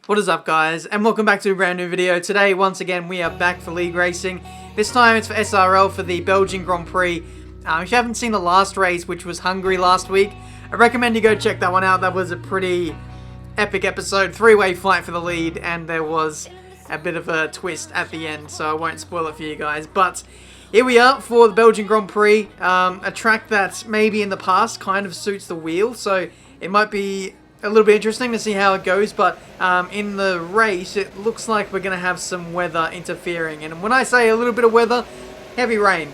What is up, guys, and welcome back to a brand new video. Today, once again, we are back for league racing. This time it's for SRL for the Belgian Grand Prix. If you haven't seen the last race, which was Hungary last week, I recommend you go check that one out. That was a pretty epic episode, three-way fight for the lead, and there was a bit of a twist at the end, so I won't spoil it for you guys. But here we are for the Belgian Grand Prix, a track that maybe in the past kind of suits the wheel, so it might be a little bit interesting to see how it goes, but in the race it looks like we're going to have some weather interfering, and when I say a little bit of weather, heavy rain,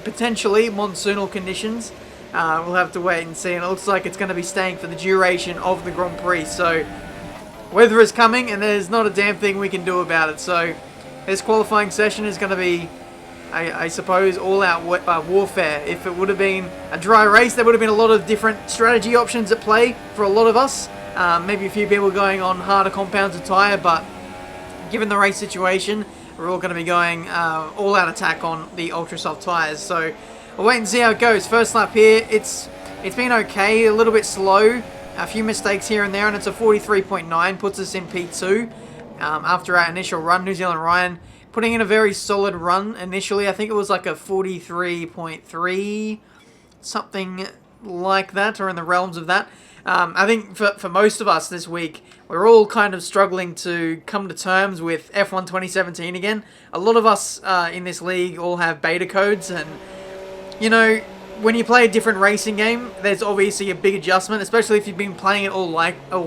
potentially monsoonal conditions. We'll have to wait and see, and it looks like it's going to be staying for the duration of the Grand Prix, so weather is coming and there's not a damn thing we can do about it. So this qualifying session is going to be, I suppose, all-out warfare. If it would have been a dry race, there would have been a lot of different strategy options at play for a lot of us. Maybe a few people going on harder compounds of tyre, but given the race situation, we're all going to be going all-out attack on the ultra-soft tyres. So we'll wait and see how it goes. First lap here, it's been okay, a little bit slow, a few mistakes here and there, and it's a 43.9, puts us in P2 after our initial run. NzL Ryan putting in a very solid run initially. I think it was like a 43.3, something like that, or in the realms of that. I think for most of us this week, we're all kind of struggling to come to terms with F1 2017 again. A lot of us in this league all have beta codes, and you know, when you play a different racing game, there's obviously a big adjustment, especially if you've been playing it all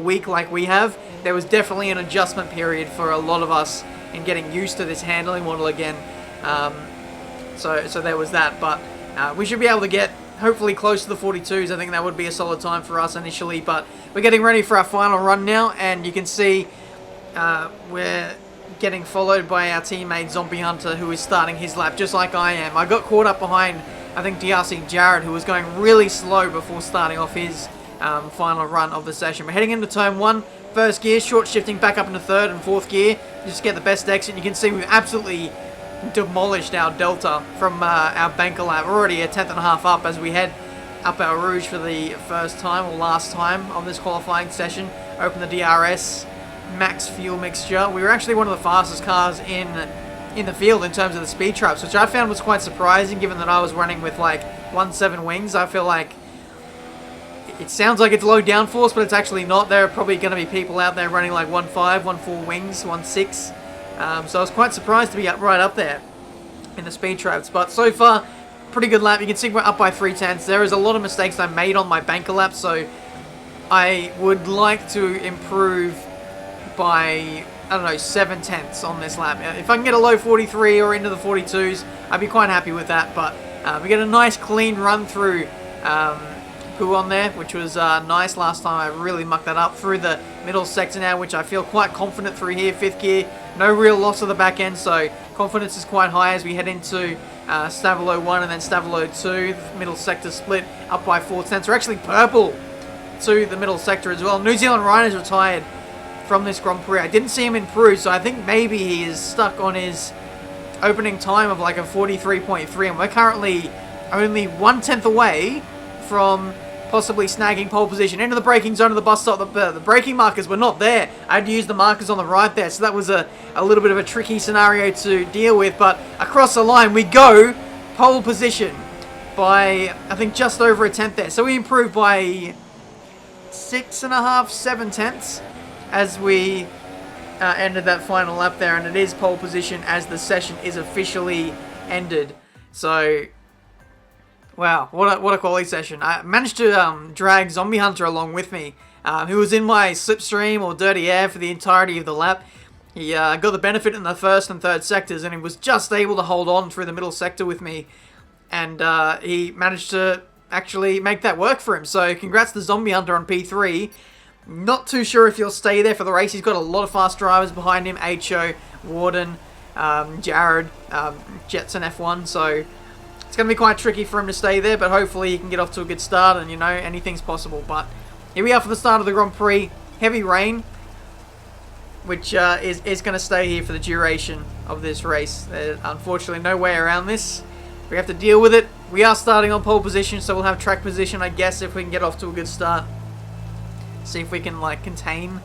week like we have. There was definitely an adjustment period for a lot of us in getting used to this handling model again. So there was that, but we should be able to get hopefully close to the 42s. I think that would be a solid time for us initially, but we're getting ready for our final run now, and you can see we're getting followed by our teammate Zombie Hunter, who is starting his lap just like I am. I got caught up behind, I think, DRC Jared, who was going really slow before starting off his final run of the session. We're heading into turn 1, first gear, short shifting back up into third and fourth gear, just get the best exit. You can see we've absolutely demolished our delta from our banker lap. We're already a tenth and a half up as we head up our Rouge for the first time, or last time, of this qualifying session. Open the DRS, max fuel mixture. We were actually one of the fastest cars in the field in terms of the speed traps, which I found was quite surprising given that I was running with like 1.7 wings. I feel like it sounds like it's low downforce, but it's actually not. There are probably going to be people out there running like 1.5, 1.4 wings, 1.6. So I was quite surprised to be right up there in the speed traps. But so far, pretty good lap. You can see we're up by 3/10. There is a lot of mistakes I made on my banker lap, so I would like to improve by, I don't know, 7/10 on this lap. If I can get a low 43 or into the 42s, I'd be quite happy with that. But we get a nice clean run through Poo on there, which was nice last time. I really mucked that up through the middle sector now, which I feel quite confident through here. Fifth gear, no real loss of the back end, so confidence is quite high as we head into Stavolo 1 and then Stavolo 2. The middle sector split up by 4/10. We're actually purple to the middle sector as well. NzL Ryan is retired from this Grand Prix. I didn't see him improve, so I think maybe he is stuck on his opening time of like a 43.3, and we're currently only 1/10 away from possibly snagging pole position into the braking zone of the bus stop. The braking markers were not there. I had to use the markers on the right there, so that was a little bit of a tricky scenario to deal with, but across the line we go. Pole position by, I think, just over a tenth there, so we improved by 6.5, 7/10 as we ended that final lap there, and it is pole position as the session is officially ended. So wow, what a quality session. I managed to drag Zombie Hunter along with me, who was in my slipstream or dirty air for the entirety of the lap. He got the benefit in the first and third sectors, and he was just able to hold on through the middle sector with me, and he managed to actually make that work for him. So congrats to Zombie Hunter on P3. Not too sure if he'll stay there for the race. He's got a lot of fast drivers behind him. HO, Warden, Jared, Jetson F1, so it's going to be quite tricky for him to stay there, but hopefully he can get off to a good start, and, you know, anything's possible. But here we are for the start of the Grand Prix. Heavy rain, which is going to stay here for the duration of this race. There's unfortunately no way around this. We have to deal with it. We are starting on pole position, so we'll have track position, I guess, if we can get off to a good start. See if we can, like, contain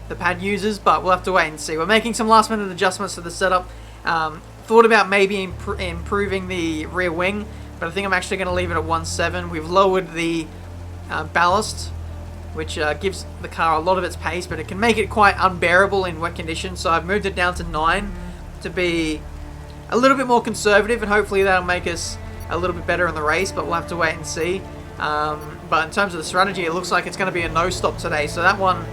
the pad users, but we'll have to wait and see. We're making some last minute adjustments to the setup. Thought about maybe improving the rear wing, but I think I'm actually going to leave it at 1.7. We've lowered the ballast, which gives the car a lot of its pace, but it can make it quite unbearable in wet conditions. So I've moved it down to 9 to be a little bit more conservative, and hopefully that'll make us a little bit better in the race, but we'll have to wait and see. But in terms of the strategy, it looks like it's going to be a no stop today, so that one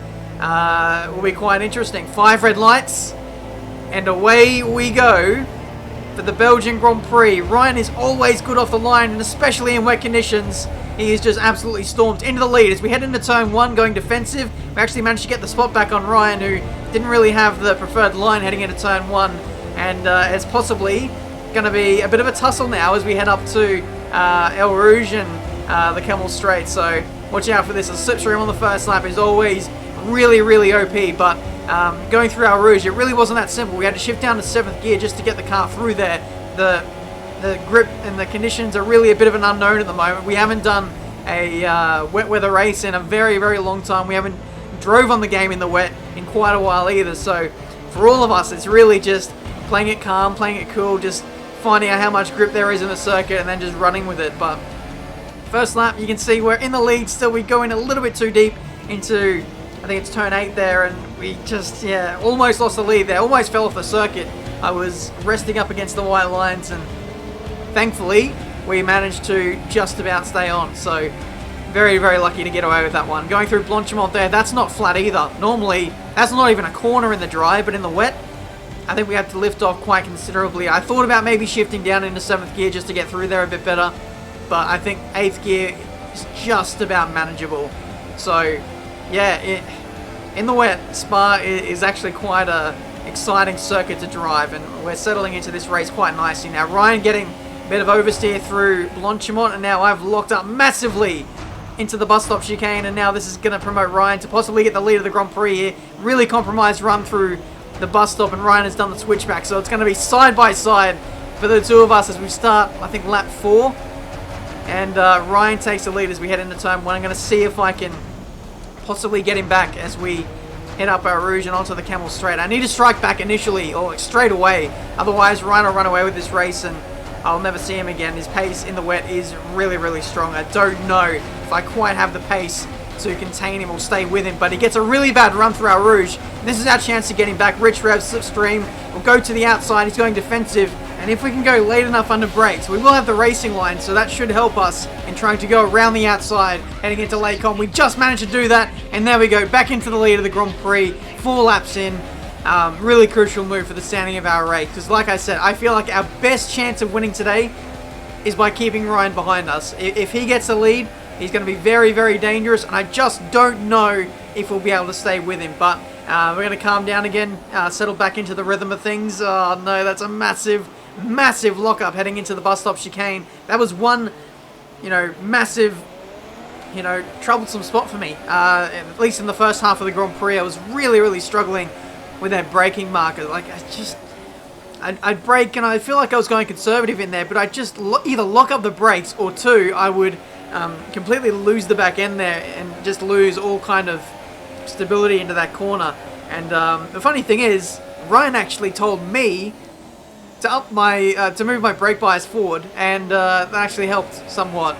will be quite interesting. 5 red lights, and away we go for the Belgian Grand Prix. Ryan is always good off the line, and especially in wet conditions, he is just absolutely stormed into the lead. As we head into turn 1 going defensive, we actually managed to get the spot back on Ryan, who didn't really have the preferred line heading into turn 1, and it's possibly going to be a bit of a tussle now as we head up to El Rouge and the Camel Straight. So watch out for this. The slipstream on the first lap is always really, really OP, but going through El Rouge, it really wasn't that simple. We had to shift down to 7th gear just to get the car through there. The grip and the conditions are really a bit of an unknown at the moment. We haven't done a wet weather race in a very, very long time. We haven't drove on the game in the wet in quite a while either. So for all of us, it's really just playing it calm, playing it cool, just finding out how much grip there is in the circuit and then just running with it. But first lap, you can see we're in the lead still. We go in a little bit too deep into, I think it's turn 8 there, and we just, almost lost the lead there. Almost fell off the circuit. I was resting up against the white lines, and thankfully we managed to just about stay on. So very, very lucky to get away with that one. Going through Blanchimont there, that's not flat either. Normally, that's not even a corner in the dry, but in the wet, I think we had to lift off quite considerably. I thought about maybe shifting down into 7th gear just to get through there a bit better, but I think 8th gear is just about manageable. So yeah, in the wet, Spa is actually quite a exciting circuit to drive, and we're settling into this race quite nicely now. Ryan getting a bit of oversteer through Blanchimont, and now I've locked up massively into the bus stop chicane, and now this is going to promote Ryan to possibly get the lead of the Grand Prix here. Really compromised run through the bus stop, and Ryan has done the switchback, so it's going to be side by side for the two of us as we start, I think, lap 4, and Ryan takes the lead as we head into turn 1. I'm going to see if I can possibly get him back as we head up our Rouge and onto the Camel Straight. I need to strike back initially, or straight away, otherwise Ryan will run away with this race and I'll never see him again. His pace in the wet is really, really strong. I don't know if I quite have the pace to contain him or stay with him, but he gets a really bad run through our Rouge. This is our chance to get him back. Rich Rev, slipstream, will go to the outside. He's going defensive, and if we can go late enough under brakes, we will have the racing line, so that should help us in trying to go around the outside, heading into Lacon. We just managed to do that, and there we go, back into the lead of the Grand Prix, 4 laps in. Really crucial move for the standing of our race, because like I said, I feel like our best chance of winning today is by keeping Ryan behind us. If he gets the lead, he's going to be very, very dangerous, and I just don't know if we'll be able to stay with him. But we're going to calm down again, settle back into the rhythm of things. Oh no, that's a massive, massive lockup heading into the bus stop chicane. That was one, massive, troublesome spot for me. At least in the first half of the Grand Prix, I was really, really struggling with that braking marker. Like, I'd brake, and I feel like I was going conservative in there, but I'd just either lock up the brakes, or 2, I would completely lose the back end there and just lose all kind of stability into that corner. And the funny thing is, Ryan actually told me to up my to move my brake bias forward, and that actually helped somewhat.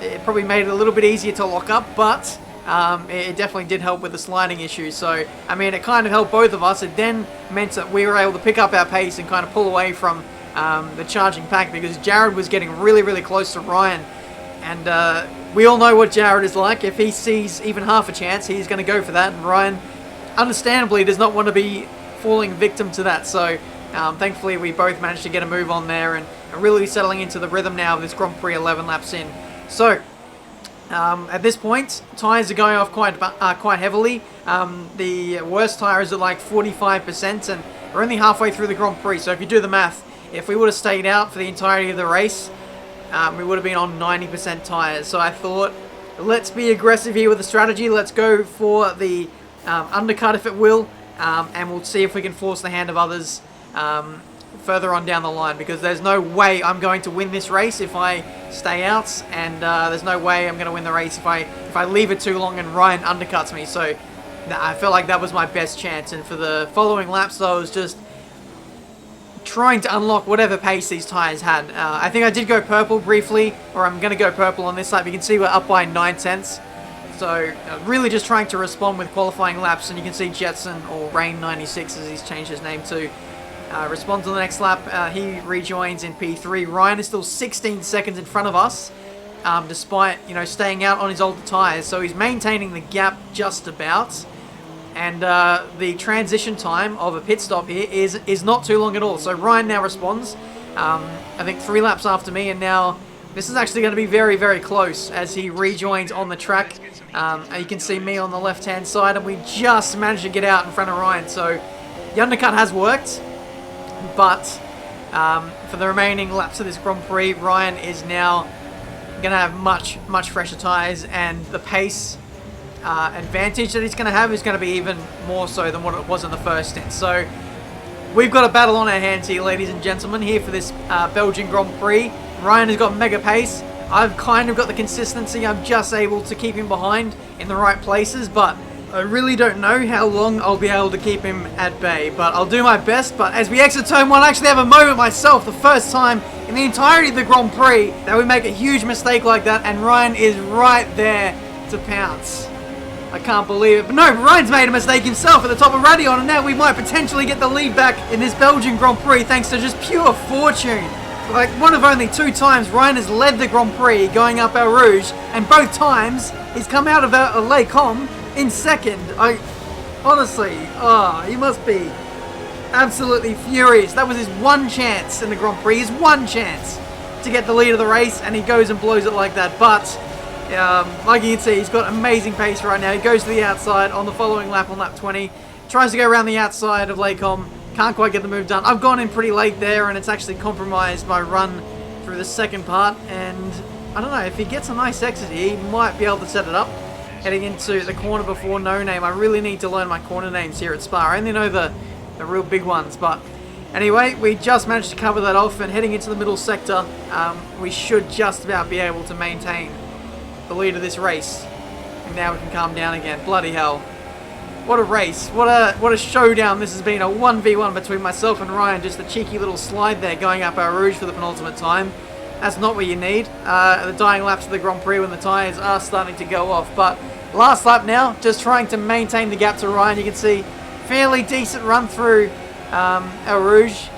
It probably made it a little bit easier to lock up, but it definitely did help with the sliding issue. So I mean, it kind of helped both of us. It then meant that we were able to pick up our pace and kind of pull away from the charging pack, because Jared was getting really, really close to Ryan. And we all know what Jared is like. If he sees even half a chance, he's going to go for that. And Ryan, understandably, does not want to be falling victim to that. So thankfully, we both managed to get a move on there and really settling into the rhythm now of this Grand Prix 11 laps in. So at this point, tyres are going off quite heavily. The worst tyre is at like 45%, and we're only halfway through the Grand Prix. So if you do the math, if we would have stayed out for the entirety of the race, we would have been on 90% tyres. So I thought, let's be aggressive here with the strategy. Let's go for the undercut if it will, and we'll see if we can force the hand of others further on down the line, because there's no way I'm going to win this race if I stay out, and there's no way I'm going to win the race if I leave it too long and Ryan undercuts me. So I felt like that was my best chance, and for the following laps, I was just trying to unlock whatever pace these tyres had. I think I did go purple briefly, or I'm going to go purple on this lap. You can see we're up by 9/10. So really just trying to respond with qualifying laps, and you can see Jetson, or Rain96 as he's changed his name to, responds on the next lap. He rejoins in P3. Ryan is still 16 seconds in front of us, despite, you know, staying out on his older tyres. So he's maintaining the gap just about. And the transition time of a pit stop here is not too long at all. So Ryan now responds, I think 3 laps after me, and now this is actually going to be very, very close as he rejoins on the track. You can see me on the left-hand side, and we just managed to get out in front of Ryan. So the undercut has worked, but for the remaining laps of this Grand Prix, Ryan is now going to have much, much fresher tyres, and the pace advantage that he's going to have is going to be even more so than what it was in the first stint. So we've got a battle on our hands here, ladies and gentlemen, here for this Belgian Grand Prix. Ryan has got mega pace. I've kind of got the consistency. I'm just able to keep him behind in the right places, but I really don't know how long I'll be able to keep him at bay, but I'll do my best. But as we exit turn 1, I actually have a moment myself, the first time in the entirety of the Grand Prix that we make a huge mistake like that, and Ryan is right there to pounce. I can't believe it. But no, Ryan's made a mistake himself at the top of Radion, and now we might potentially get the lead back in this Belgian Grand Prix thanks to just pure fortune. Like, one of only 2 times Ryan has led the Grand Prix going up El Rouge, and both times he's come out of Les Combes in second. Honestly, he must be absolutely furious. That was his one chance in the Grand Prix, his one chance to get the lead of the race, and he goes and blows it like that. But like you can see, he's got amazing pace right now. He goes to the outside on the following lap, on lap 20. Tries to go around the outside of Les Combes. Can't quite get the move done. I've gone in pretty late there, and it's actually compromised my run through the second part. And I don't know, if he gets a nice exit here, he might be able to set it up. Heading into the corner before No Name. I really need to learn my corner names here at Spa. I only know the real big ones. But anyway, we just managed to cover that off, and heading into the middle sector, we should just about be able to maintain the lead of this race. And now we can calm down again. Bloody hell. What a race. What a showdown this has been. A 1v1 between myself and Ryan. Just a cheeky little slide there going up El Rouge for the penultimate time. That's not what you need. The dying laps of the Grand Prix when the tyres are starting to go off. But last lap now, just trying to maintain the gap to Ryan. You can see fairly decent run through El Rouge.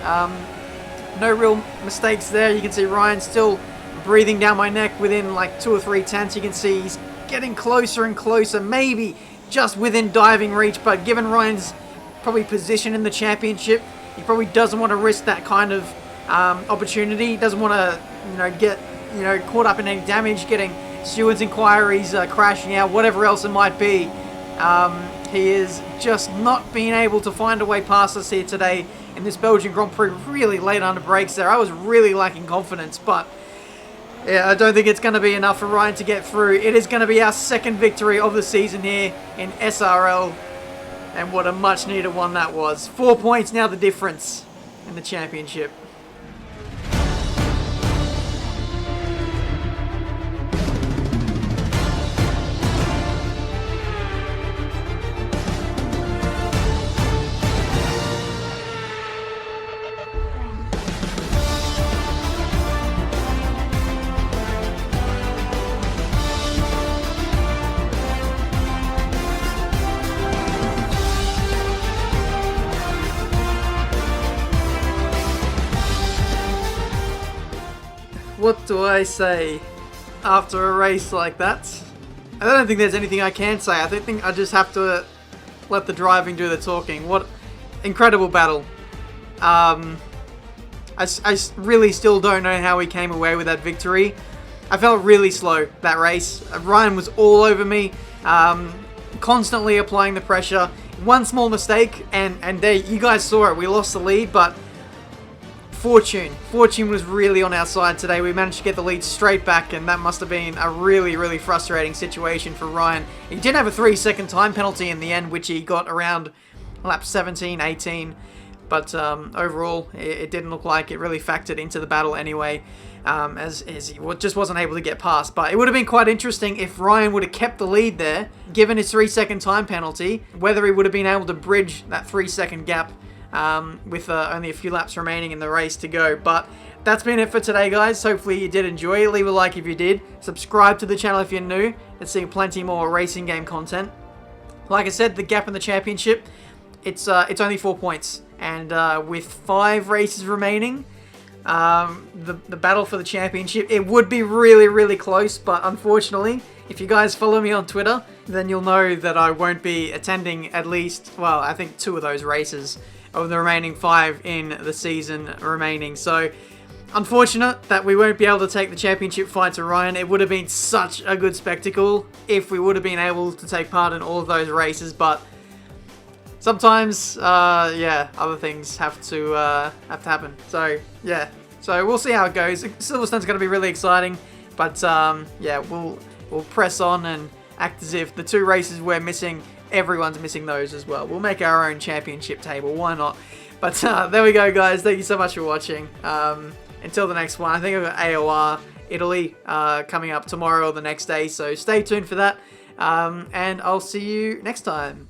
No real mistakes there. You can see Ryan still breathing down my neck within like 2 or 3 tenths. You can see he's getting closer and closer, maybe just within diving reach, but given Ryan's probably position in the championship, he probably doesn't want to risk that kind of opportunity. He doesn't want to, get, caught up in any damage, getting stewards' inquiries, crashing out, whatever else it might be. He is just not being able to find a way past us here today in this Belgian Grand Prix. Really late under brakes there. I was really lacking confidence, but yeah, I don't think it's going to be enough for Ryan to get through. It is going to be our second victory of the season here in SRL. And what a much needed one that was. 4 points now the difference in the championship. What do I say after a race like that? I don't think there's anything I can say. I think I just have to let the driving do the talking. What incredible battle. I really still don't know how we came away with that victory. I felt really slow that race. Ryan was all over me, constantly applying the pressure. One small mistake, and there, you guys saw it. We lost the lead, but Fortune was really on our side today. We managed to get the lead straight back, and that must have been a really, really frustrating situation for Ryan. He did have a 3-second time penalty in the end, which he got around lap 17, 18. but overall, it didn't look like it really factored into the battle anyway, as he just wasn't able to get past. But it would have been quite interesting if Ryan would have kept the lead there, given his 3-second time penalty, whether he would have been able to bridge that 3-second gap with only a few laps remaining in the race to go. But that's been it for today, guys. Hopefully you did enjoy it. Leave a like if you did. Subscribe to the channel if you're new and see plenty more racing game content. Like I said, the gap in the championship, it's only 4 points. And with 5 races remaining, the battle for the championship, it would be really, really close. But unfortunately, if you guys follow me on Twitter, then you'll know that I won't be attending at least, well, I think 2 of those races of the remaining 5 in the season remaining. So unfortunate that we won't be able to take the championship fight to Ryan. It would have been such a good spectacle if we would have been able to take part in all of those races, but sometimes, yeah, other things have to happen. So yeah, so we'll see how it goes. Silverstone's going to be really exciting, but yeah, we'll press on and act as if the 2 races we're missing, everyone's missing those as well. We'll make our own championship table. Why not? But there we go, guys. Thank you so much for watching. Until the next one, I think I've got AOR Italy coming up tomorrow or the next day, so stay tuned for that, and I'll see you next time.